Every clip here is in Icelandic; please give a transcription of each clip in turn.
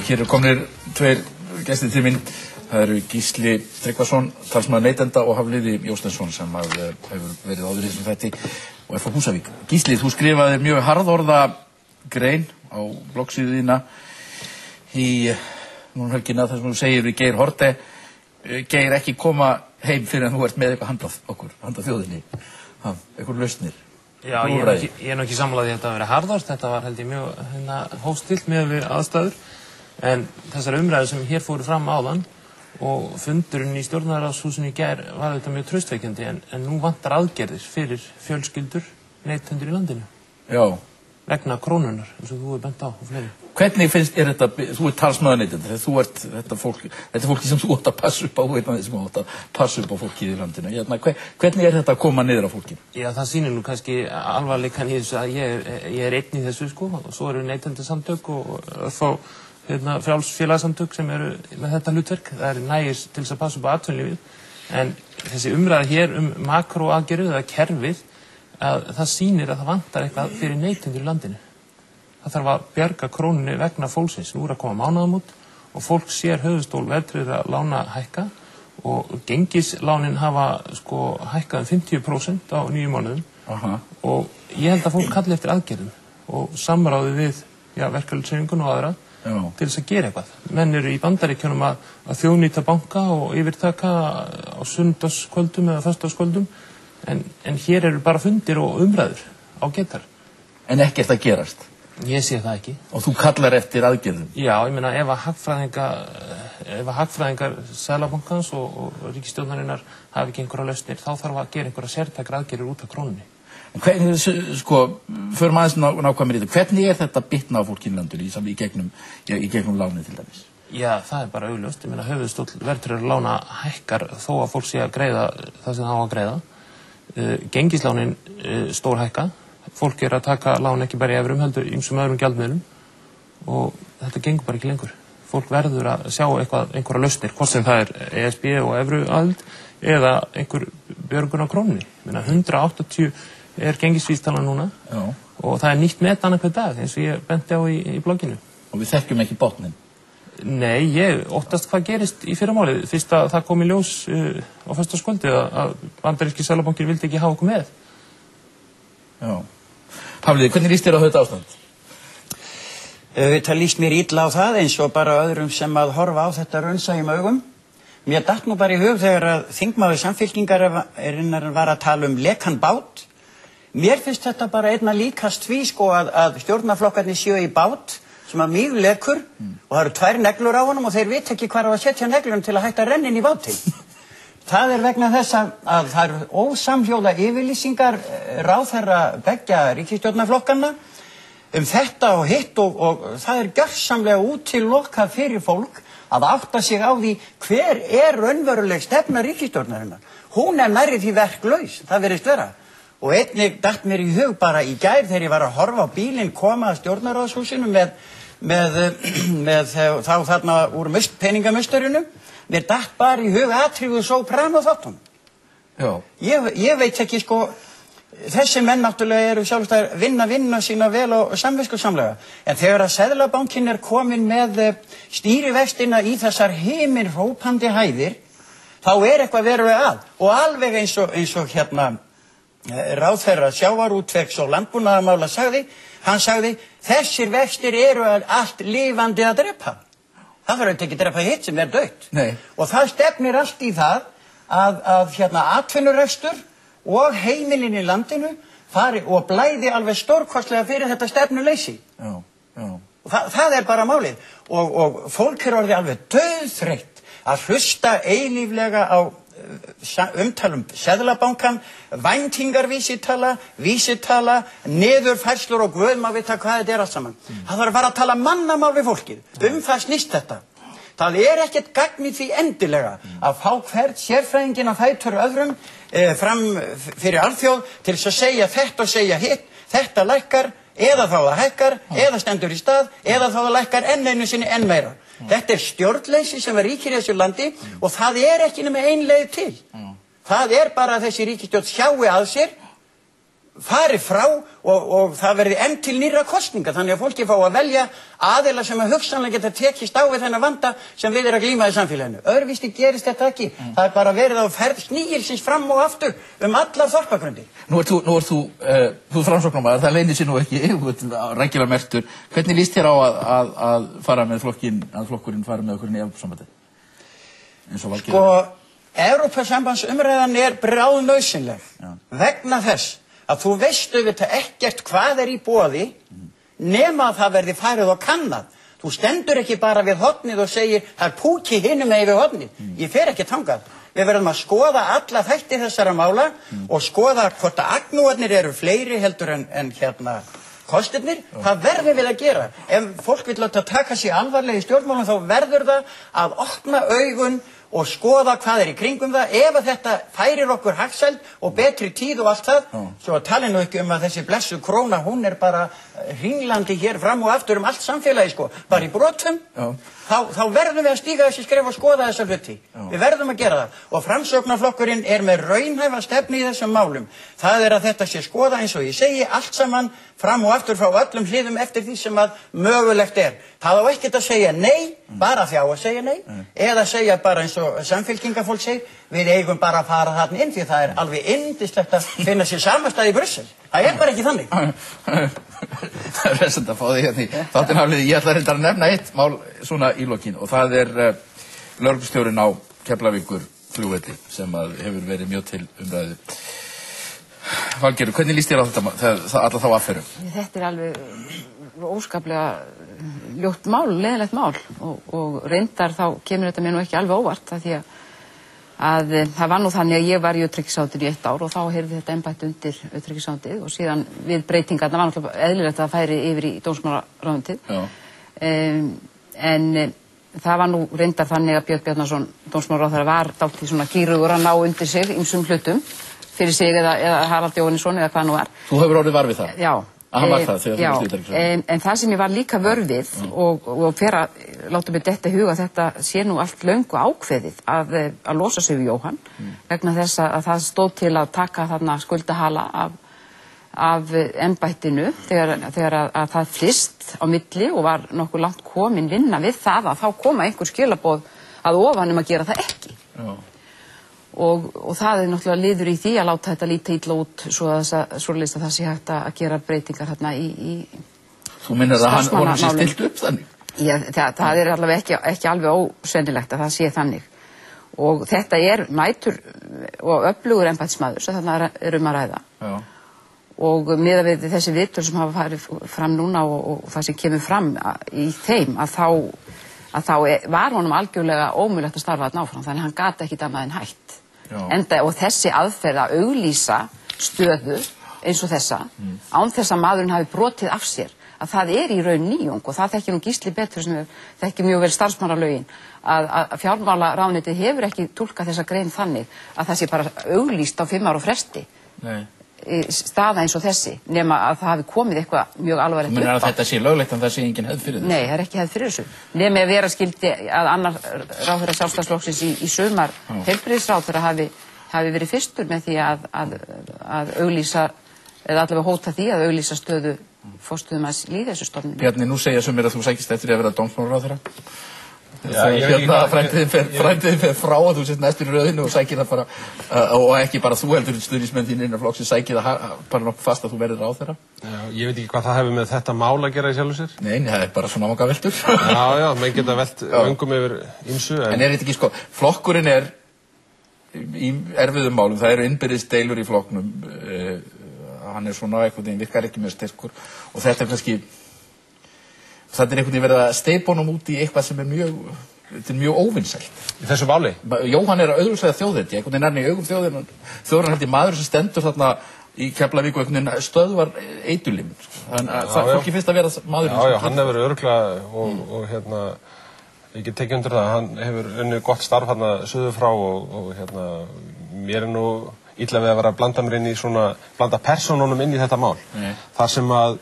Hér komnir tveir gestir til mín. Það eru Gísli Tryggvason, talsmaður neytenda, og Hafliði Jósteinsson sem hefur verið áður í þessum þætti og frá Húsavík. Gísli, þú skrifaðir mjög harðorða grein á bloggsíðu þína í núna helgina þar sem þú segir við Geir Haarde: Geir, ekki koma heim fyrir en þú ert með eitthvað handað okkur, handað þjóðinni, eitthvað lausnir. Já, ég er nú ekki sammála því að þetta hafi verið harðort. Þetta var held ég mjög hófstillt miðað við aðstæður, en þessar umræður sem hér fóru fram áðan og fundurinn í stjórnarráðshúsinu í gær var þetta mjög traustvekjandi, en nú vantar aðgerðir fyrir fjölskyldur neytendur í landinu. Já. Vegna krónunnar, eins og þú hefur bent á og fleiri. Hvernig finnst þetta, þú ert talsmaður neytenda, þú ert þetta fólki sem þú átt að passa upp á, einn af þeim sem átt að passa upp á fólkið í landinu. Hvernig þetta að koma niður á fólkinu? Já, það sýnir nú kannski alvarleikann í þessu að ég er einn í þessu, sko, og svo eru neytendasamtök og frjáls félagasamtök sem eru með þetta hlutverk. Það er nægir til þess að passa upp á atvinnulífið, en þessi umræða hér makróaðgerðir eða kerfið, að það sýnir að það vantar eitthvað fyrir neytendur í landinu. Það þarf að bjarga krónunni vegna fólksins. Nú að koma mánaðamót og fólk sér höfuðstól verðtryggðra lána hækka og gengislánin hafa hækkað 50% á 9 mánuðum. Og ég held að fólk kalli eftir aðgerðum og samráði við verkalýðshreyfinguna og aðra til þess að gera eitthvað. Menn eru í Bandaríkjunum að þjóðnýta banka og yfirtaka á sunnudagskvöldum eða föstudagskvöldum, en hér eru bara fundir og umræður á getar. En ekkert að gerast? Ég sé það ekki. Og þú kallar eftir aðgerðum? Já, ég meina ef að hagfræðingar Seðlabankans og ríkisstjórnarinnar hafi ekki einhverja lausnir, þá þarf að gera einhverja sértækar aðgerðir út af krónunni. Förum aðeins nákvæmir í þetta. Hvernig þetta bitna á fólkinu í landinu í gegnum lánið til dæmis? Já, það er bara augljóst. Ég meina höfuðstóll verðtryggðra lána hækkar þó að fólk sé að greiða það sem það á að greiða. Gengislánin stórhækka. Fólk er að taka lán ekki bara í evrum heldur ýmsum öðrum gjaldmiðlum og þetta gengur bara ekki lengur. Fólk verður að sjá einhverja lausnir, hvort sem það er ESB og evruaðild eða einhver björgun á krónunni. 180 er gengisvísitalan núna. Já. Og það er nýtt met annað hver dag eins og ég benti á í blogginu. Og við þekkjum ekki botninn? Nei, ég óttast hvað gerist í fyrramálið. Fyrst að það kom í ljós á föstudagskvöldið að bandaríski Seðlabankinn vildi ekki hafa okkur með. Já. Hafliði, hvernig líst þér á þetta ástand? Það líst mér illa á það eins og bara öðrum sem að horfa á þetta raunsæjum augum. Mér datt nú bara í hug þegar að þingmaður Samfylkingarinnar var að tala lekan bát. Mér finnst þetta bara einna líkast því að stjórnarflokkarnir séu í bát sem að mjög lekur og það eru 2 neglur á honum og þeir vita ekki hvar á að setja neglunum til að hætta að renna inn í bátinn. Það er vegna þess að það eru ósamhljóða yfirlýsingar ráðherra beggja ríkisstjórnarflokkanna þetta og hitt og það er gjörsamlega útilokað fyrir fólk að átta sig á því hver er raunveruleg stefna ríkisstjórnarinnar. Hún er nærri því verklaus, það virðist vera. Og einnig datt mér í hug bara í gær þegar ég var að horfa á bílinn koma að stjórnarráðshúsinu með þá þarna úr peningamusturinu. Mér datt bara í hug atriðu soprano þáttum. Já. Ég veit ekki þessi menn náttúrulega eru sjálfstæðir vinna sína vel og samviskusamlega. En þegar að Seðlabankinn er komin með stýrivextina í þessar himinhrópandi hæðir, þá er eitthvað verulega að. Og alveg eins og ráðherra sjávarútvegs og landbúnaðarmála sagði, hann sagði, þessir vextir eru allt lifandi að drepa. Það þarf ekki að drepa hitt sem er dautt. Nei. Og það stefnir allt í það að atvinnurekstur og heimilin í landinu fari og blæði alveg stórkostlega fyrir þetta stefnuleysi. Já. Og það er bara málið. Og fólk er orðið alveg dauðþreytt að hlusta eilíflega á umtalum Seðlabankann, væntingarvísitala, niðurfærslur og guð maður vita hvað þetta er allt saman. Það þarf að fara að tala mannamál við fólkið. Það snýst þetta. Það er ekkert gagn í því endilega að fá hvern sérfræðinginn að fætur öðrum fram fyrir alþjóð til þess að segja þetta og segja hitt, þetta lækkar, eða þá það hækkar, eða stendur í stað, eða þá það lækkar enn einu sinni enn meira. Þetta er stjórnleysi sem ríkir í þessu landi og það er ekki nema ein leið til. Það er bara að þessi ríkisstjórn sjái að sér fari frá og það verði enn til nýrra kosninga þannig að fólki fá að velja aðila sem að hugsanlega geta tekist á við þennan vanda sem við að glíma í samfélaginu. Öðruvísi gerist þetta ekki. Það er bara verið á ferð snigilsins fram og aftur allar þorpagrundir. Nú ert þú framsóknarmaður, það leynir sér nú ekki, rækilega merktur. Hvernig líst þér á að fara með flokkurinn fara með okkur inn í Evrópusambandið? Eins og Valgerður. Sko, Evrópusambandsumræðan bráðnauðsynleg vegna þess að þú veist auðvitað ekkert hvað í boði nema að það verði farið og kannað. Þú stendur ekki bara við hornið og segir það púki hinum megin við hornið. Ég fer ekki þangað. Við verðum að skoða alla þætti þessara mála og skoða hvort að agnúarnir eru fleiri heldur en kostirnir. Það verðum við að gera. Ef fólk vill láta taka sig alvarlega í stjórnmálum þá verður það að opna augun og skoða hvað í kringum það. Ef að þetta færir okkur hagsæld og betri tíð og allt það, svo að tala nú ekki að þessi blessu króna, hún bara hringlandi hér fram og aftur allt samfélagi, sko, bara í brotum, þá verðum við að stíga þessi skref og skoða þessa hluti. Við verðum að gera það. Og Framsóknarflokkurinn með raunhæfa stefnu í þessum málum. Það að þetta sé skoða eins og ég segi allt saman fram og aftur frá öllum hliðum eftir því sem að mögulegt Það á ekkert að segja nei, bara því á að segja nei, eða segja bara eins og samfylkingafólk segir, við eigum bara að fara þarna inn, því það alveg yndislegt að finna sér samastað í Brussel. Það bara ekki þannig. Það resend að fá því hérna í þáttinhafliði. Ég ætla reyndar að nefna eitt mál svona í lokin og það lögreglustjórinn á Keflavíkurflugvelli sem hefur verið mjög til umræðu. Valgerður, hvernig líst þér á þetta, alla þá affæru? Þetta alveg óskaplega ljótt mál, leiðilegt mál og reyndar þá kemur þetta mér nú ekki alveg óvart því að það var nú þannig að ég var í utanríkisráðuneytinu í 1 ár og þá heyrði þetta embætti undir utanríkisráðuneytið og síðan við breytingarnar var náttúrulega eðlilegt að það færi yfir í dómsmálaráðuneytið en það var nú reyndar þannig að Björn Bjarnason dómsmálaráðherra var dálítið svona gírugur að ná undir sig ýmsum hlutum fyrir sig eða Harald Jóhannesson eða hvað nú var. Þú hefur orðið var við það? Já. Hann var það þegar þú varst utanríkisráðherra. En það sem ég var líka vör við og fer að láta mig detta í huga að þetta sé nú allt löngu ákveðið að losa sig við Jóhann vegna þess að það stóð til að taka þarna skuldahala af embættinu þegar að það flyst á milli og var nokkuð langt komin vinna við það að þá koma einhver skilaboð að ofan að gera það ekki. Já. Og það náttúrulega liður í því að láta þetta líta illa út svoleiðis að það sé hægt að gera breytingar hérna í Þú minnir að honum sé stillt upp þannig? Já, það allavega ekki alveg ósennilegt að það sé þannig. Og þetta mætur og öflugur embættismaður sem þarna að ræða. Já. Og miðað við þessi viðtöl sem hafa farið fram núna og það sem kemur fram í þeim að þá var honum algjörlega ómögulegt að starfa þarna áfram, þannig að hann gat ekki annað en hætt. Og þessi aðferð að auglýsa stöðu eins og þessa, án þess að maðurinn hafi brotið af sér, að það í raun nýjung og það þekkir nú Gísli betur sem þekkir mjög vel starfsmannalögin, að fjármálaráðuneytið hefur ekki túlkað þessa grein þannig að það sé bara auglýst á 5 ára fresti. Nei. Staða eins og þessi, nema að það hafi komið eitthvað mjög alvarlegt upp á. Þú meina að þetta sé löglegt en það sé engin hefð fyrir þessu? Nei, það ekki hefð fyrir þessu. Nema að vera skildi að annar ráðherra Sjálfstæðisflokksins í sumar heilbrigðisráðherra hafi verið fyrstur með því að auglýsa, eða allavega hóta því að auglýsa stöðu forstöðumanns lýðheilsustofnunar. Bjarni, nú segja sumir að þú sækist eftir að vera dómsmálaráðherra. Frændiðin fer frá og þú sett næstur í röðinu og sækir það bara og ekki bara þú heldur stuðningsmenn þín innan flokksins sækir það bara nokkuð fast að þú verður ráðherra. Ég veit ekki hvað það hefur með þetta mál að gera í sjálfu sér. Nei, það bara svona manga veldur. Já, menn geta velt öngum yfir ýmsu. En þetta ekki sko, flokkurinn í erfiðum málum, það innbyrðis deilur í flokknum, hann svona eitthvað, það virkar ekki mjög sterkur og þetta kannski það einhvern veginn verið að steypa honum út í eitthvað sem mjög óvinsælt. Í þessu máli? Jóhann að auðvitað þjóðhetja, einhvern veginn í augum þjóðurinn held ég maður sem stendur þarna í Keflavík og einhvern veginn stöðvar eiturliminn. Fólki finnst að vera maður. Já, hann hefur örugglega og ég get tekið undir það, hann hefur unnið gott starf hérna suður frá og mér nú illa við að vera að blanda mér inn í svona, blanda persónunum inn í þetta mál. Þar sem að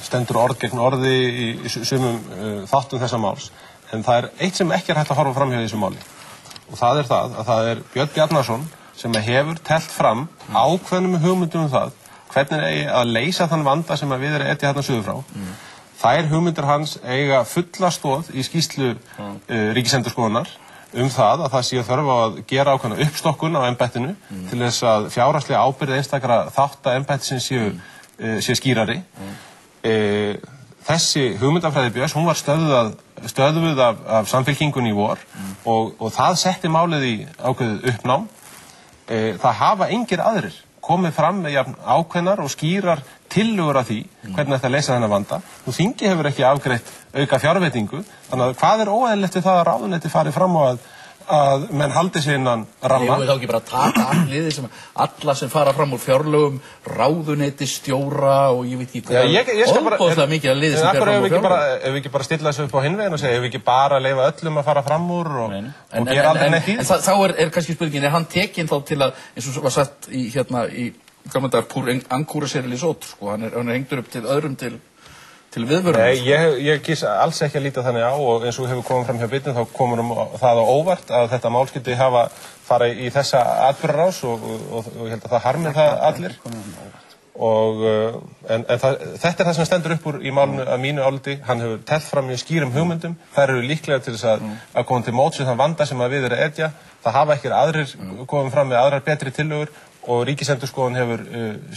stendur orð gegn orði í sumum þáttum þessa máls en það eitt sem ekki hægt að horfa fram hjá þessu máli og það að það Björn Bjarnason sem hefur teflt fram ákveðnum hugmyndum það hvernig eigi að leysa þann vanda sem við erum etja þarna suður frá. Þær hugmyndir hans eiga fulla stoð í skýrslu Ríkisendurskoðunar það að það sé þörf á að gera ákveðna uppstokkun á embættinu til þess að fjárhagslega ábyrgð einstakra þátta embættisins sé skýrari. Þessi hugmyndafræði Björns, hún var stöðvuð af Samfylkingunni í vor og það setti málið í ákveðið uppnám. Það hafa engir aðrir komið fram með jafn ákveðnar og skýrar tillögur að því hvernig þetta leysa þennan vanda. Nú þingið hefur ekki afgreitt auka fjárveitingu, þannig að hvað óeðlilegt við það að ráðuneyti fari fram á að menn haldi sig innan ramma? Við þá ekki bara taka alliði alla sem fara fram úr fjárlögum, ráðuneyti, stjóra og ég veit ekki hvað óbóðslega mikið að liði sem fer fram úr fjárlögum. Ef við ekki bara stilla þessu upp á hinveginn og segja, ef við ekki bara leyfa öllum að fara fram úr og gera aldrei neitt í því? En þá er kannski spurningin, hann tekinn þá til að, eins og var sagt í gammaldags púr angúra sér sót, hann er hengdur upp til öðrum til viðvörun? Nei, ég kýs alls ekki að líta þannig á og eins og hefur komið fram hjá Birnu þá komur það á óvart að þetta mál skyldi hafa farið í þessa atburðarás og ég held að það harmir það allir. En þetta það sem stendur upp úr í málinu að mínu áliti, hann hefur teflt fram mjög skýrum hugmyndum, þær eru líklega til þess að koma til móts við þann vanda sem við erum etja, það hafa ekki aðrir komið fram með aðrar betri tillögur og Ríkisendurskoðun hefur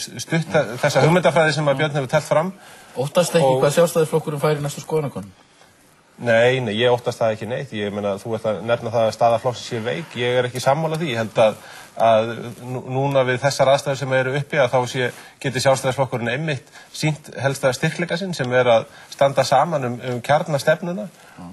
stutt þessa hugmyndafræði sem Björn hefur teflt fram. Óttast ekki hvað Sjálfstæðisflokkurinn fær í næstu skoðanakönnun? Nei, ég óttast það ekki neitt. Ég meina, þú ert að nefna það að staða flokksins sé veik. Ég er ekki sammála því. Ég held að núna við þessar aðstæður sem eru uppi að þá geti Sjálfstæðisflokkurinn einmitt sýnt helsta styrkleika sinn sem að standa saman kjarnastefnuna.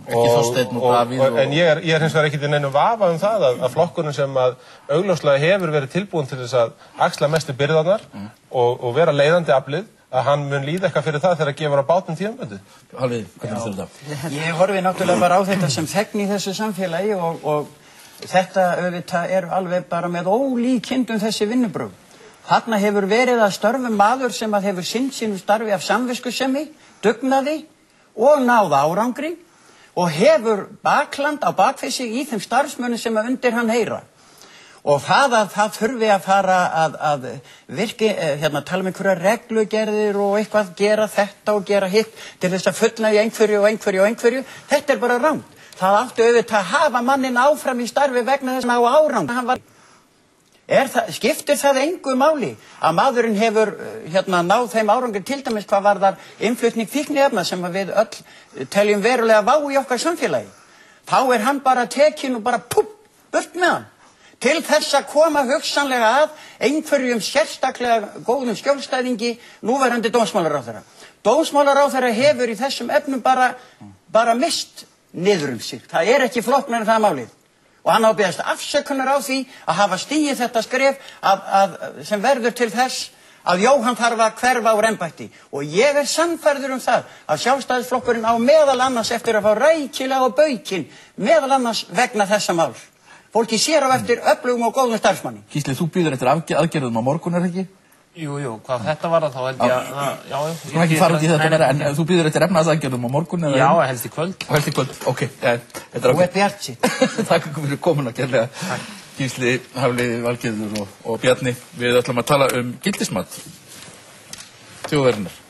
En ég er hins vegar ekki í neinum vafa það að flokkurinn sem augljóslega hefur verið tilbúinn til þess að axla mestu byrðarnar og vera leiðandi aflið, að hann mun líða eitthvað fyrir það þegar að gefur á bátnum tímabundið. Halvið, hvernig finnst þetta? Ég horfi náttúrulega bara á þetta sem þegn í þessu samfélagi og þetta auðvitað alveg bara með ólíkindum þessi vinnubrögð. Þarna hefur verið að störfum maður sem hefur sinnt sínu starfi af samviskusemi, dugnaði og náð árangri og hefur bakland á bakvið sig í þeim starfsmönnum sem undir hann heyra. Og það þurfi að fara að virki, tala um einhverja reglugerðir og eitthvað gera þetta og gera hitt til þess að fullnægja einhverju, þetta er bara rangt. Það átti auðvitað að hafa mannin áfram í starfi vegna þess að ná árangri. Skiptir það engu máli að maðurinn hefur náð þeim árangri til dæmis hvað varðar innflutning fíkniefna sem við öll teljum verulega vá í okkar samfélagi. Þá er hann bara tekinn og bara burt með hann. Til þess að koma hugsanlega að einhverjum sérstaklega góðum skjólstæðingi núverandi dómsmálaráðherra. Dómsmálaráðherra hefur í þessum efnum bara mist niður sig. Það er ekki flóknara en það málið. Og hann á að biðjast afsökunar á því að hafa stigið þetta skref sem verður til þess að Jóhann þarf að hverfa úr embætti. Og ég er sannfærður það að Sjálfstæðisflokkurinn á meðal annars eftir að fá rækilega á baukinn, meðal annars vegna þessa máls. Fólki sér á eftir öflugum og góðum starfsmanni. Gísli, þú býður eftir aðgerðum á morgun, ekki? Jú, hvað þetta var þá held ég að... Þú má ekki fara út í þetta meira, en þú býður eftir efnahagsaðgerðum á morgun? Já, helst í kvöld. Helst í kvöld, ok. Þú ert bjartsýnn. Takk fyrir komuna, kærlega. Gísli, Hafliði, Valgerður og Bjarni. Við ætlum að tala gildismat þjóðarinnar.